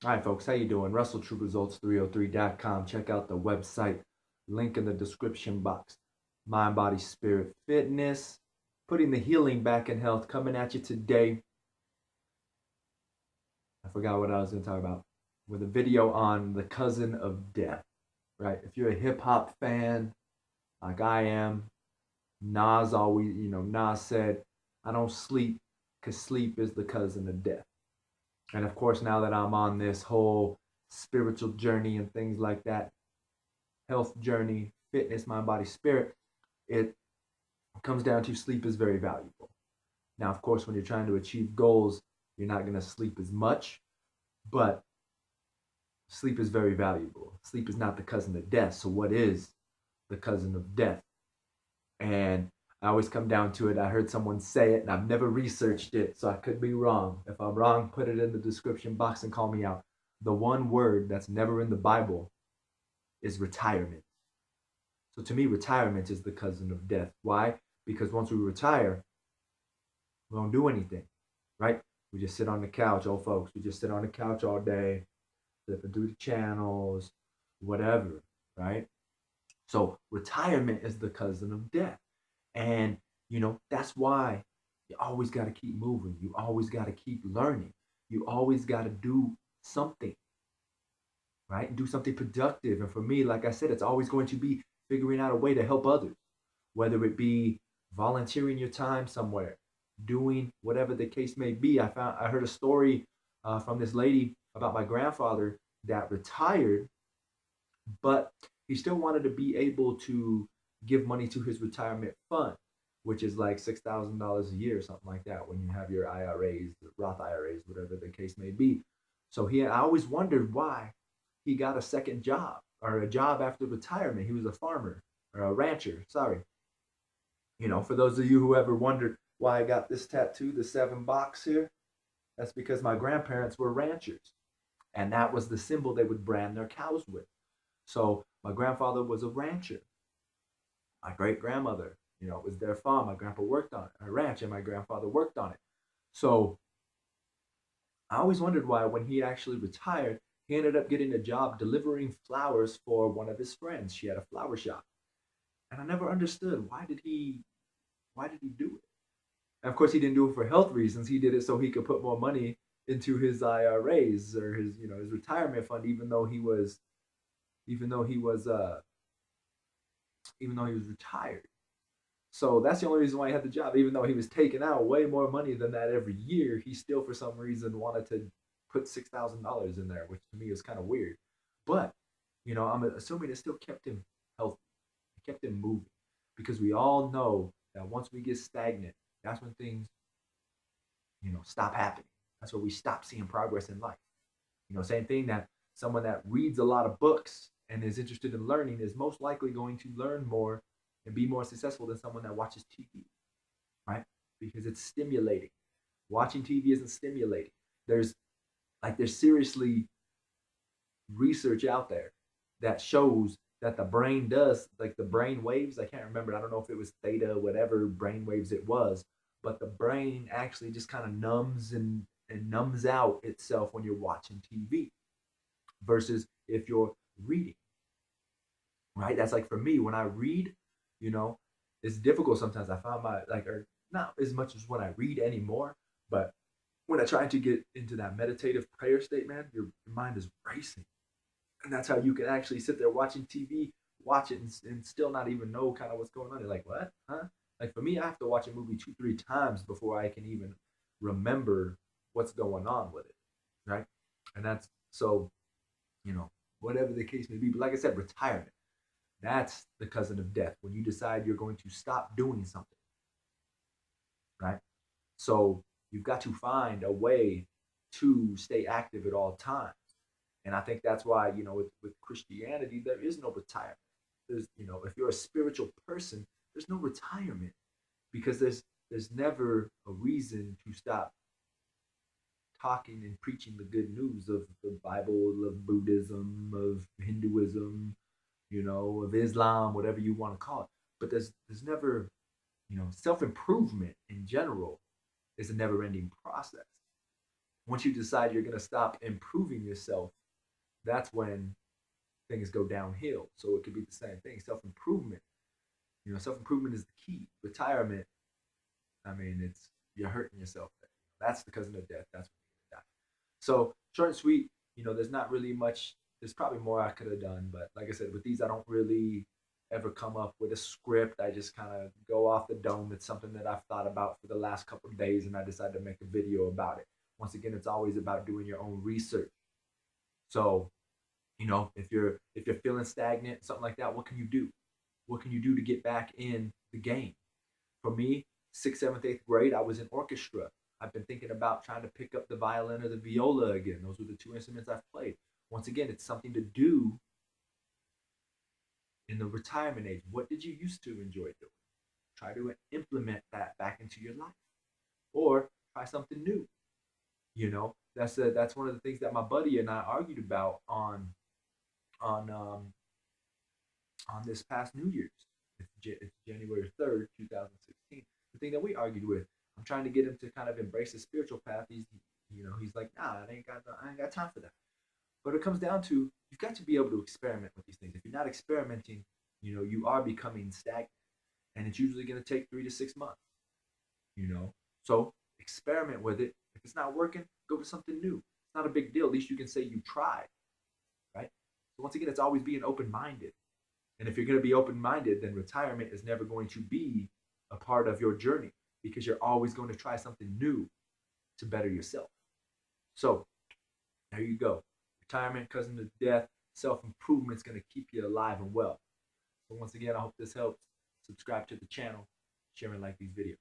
All right, folks, how you doing? RussellTrueResults303.com. Check out the website. Link in the description box. Mind, body, spirit, fitness. Putting the healing back in health. Coming at you today. I forgot what I was going to talk about. With a video on the cousin of death. Right? If you're a hip hop fan, like I am, Nas always, Nas said, I don't sleep because sleep is the cousin of death. And of course, now that I'm on this whole spiritual journey and things like that, health journey, fitness, mind, body, spirit, it comes down to sleep is very valuable. Now, of course, when you're trying to achieve goals, you're not going to sleep as much, but sleep is very valuable. Sleep is not the cousin of death. So, what is the cousin of death? And I always come down to it. I heard someone say it, and I've never researched it, so I could be wrong. If I'm wrong, put it in the description box and call me out. The one word that's never in the Bible is retirement. So to me, retirement is the cousin of death. Why? Because once we retire, we don't do anything, right? We just sit on the couch, old folks. We just sit on the couch all day, flipping through the channels, whatever, right? So retirement is the cousin of death. And, that's why you always got to keep moving. You always got to keep learning. You always got to do something, right? Do something productive. And for me, like I said, it's always going to be figuring out a way to help others, whether it be volunteering your time somewhere, doing whatever the case may be. I heard a story from this lady about my grandfather that retired, but he still wanted to be able to give money to his retirement fund, which is like $6,000 a year, or something like that, when you have your IRAs, Roth IRAs, whatever the case may be. So I always wondered why he got a second job or a job after retirement. He was a farmer or a rancher, sorry. For those of you who ever wondered why I got this tattoo, the 7 box here, that's because my grandparents were ranchers. And that was the symbol they would brand their cows with. So my grandfather was a rancher. My great grandmother, it was their farm. My grandpa worked on it, a ranch, and my grandfather worked on it. So I always wondered why, when he actually retired, he ended up getting a job delivering flowers for one of his friends. She had a flower shop, and I never understood why did he do it. And of course, he didn't do it for health reasons. He did it so he could put more money into his IRAs or his retirement fund, even though he was retired. So that's the only reason why he had the job. Even though he was taking out way more money than that every year, he still, for some reason, wanted to put $6,000 in there, which to me is kind of weird. But, I'm assuming it still kept him healthy. It kept him moving. Because we all know that once we get stagnant, that's when things, stop happening. That's where we stop seeing progress in life. Same thing, that someone that reads a lot of books and is interested in learning is most likely going to learn more and be more successful than someone that watches TV, right? Because it's stimulating. Watching TV isn't stimulating. There's seriously research out there that shows that the brain does, like the brain waves, I can't remember, I don't know if it was theta, whatever brain waves it was, but the brain actually just kind of numbs out itself when you're watching TV versus if you're reading, right? That's like, for me, when I read, it's difficult sometimes. I find or not as much as when I read anymore, but when I try to get into that meditative prayer state, man, your mind is racing. And that's how you can actually sit there watching TV, watch it, and still not even know kind of what's going on. You're like, what? Huh? Like, for me, I have to watch a movie 2, 3 times before I can even remember what's going on with it, right? And that's so, whatever the case may be. But like I said, retirement, that's the cousin of death. When you decide you're going to stop doing something, right? So you've got to find a way to stay active at all times. And I think that's why, with Christianity, there is no retirement. There's, if you're a spiritual person, there's no retirement, because there's never a reason to stop talking and preaching the good news of the Bible, of Buddhism, of Hinduism, of Islam, whatever you want to call it. But there's never, self improvement in general is a never ending process. Once you decide you're going to stop improving yourself, that's when things go downhill. So it could be the same thing. Self improvement. Self improvement is the key. Retirement, I mean, it's you're hurting yourself. That's the cousin of death. That's when you're gonna die. So short and sweet. There's not really much. There's probably more I could have done, but like I said, with these, I don't really ever come up with a script. I just kind of go off the dome. It's something that I've thought about for the last couple of days, and I decided to make a video about it. Once again, it's always about doing your own research. So, if you're feeling stagnant, something like that, what can you do? What can you do to get back in the game? For me, sixth, seventh, eighth grade, I was in orchestra. I've been thinking about trying to pick up the violin or the viola again. Those were the two instruments I've played. Once again, it's something to do in the retirement age. What did you used to enjoy doing? Try to implement that back into your life, or try something new. That's one of the things that my buddy and I argued about on on this past New Year's. It's January 3rd, 2016. The thing that we argued with. I'm trying to get him to kind of embrace the spiritual path. He's like, nah, I ain't got time for that. But it comes down to you've got to be able to experiment with these things. If you're not experimenting, you are becoming stagnant, and it's usually going to take 3 to 6 months. So experiment with it. If it's not working, go with something new. It's not a big deal. At least you can say you tried, right? So once again, it's always being open-minded. And if you're going to be open-minded, then retirement is never going to be a part of your journey because you're always going to try something new to better yourself. So there you go. Retirement, cousin to death, self-improvement is going to keep you alive and well. So once again, I hope this helps. Subscribe to the channel, share and like these videos.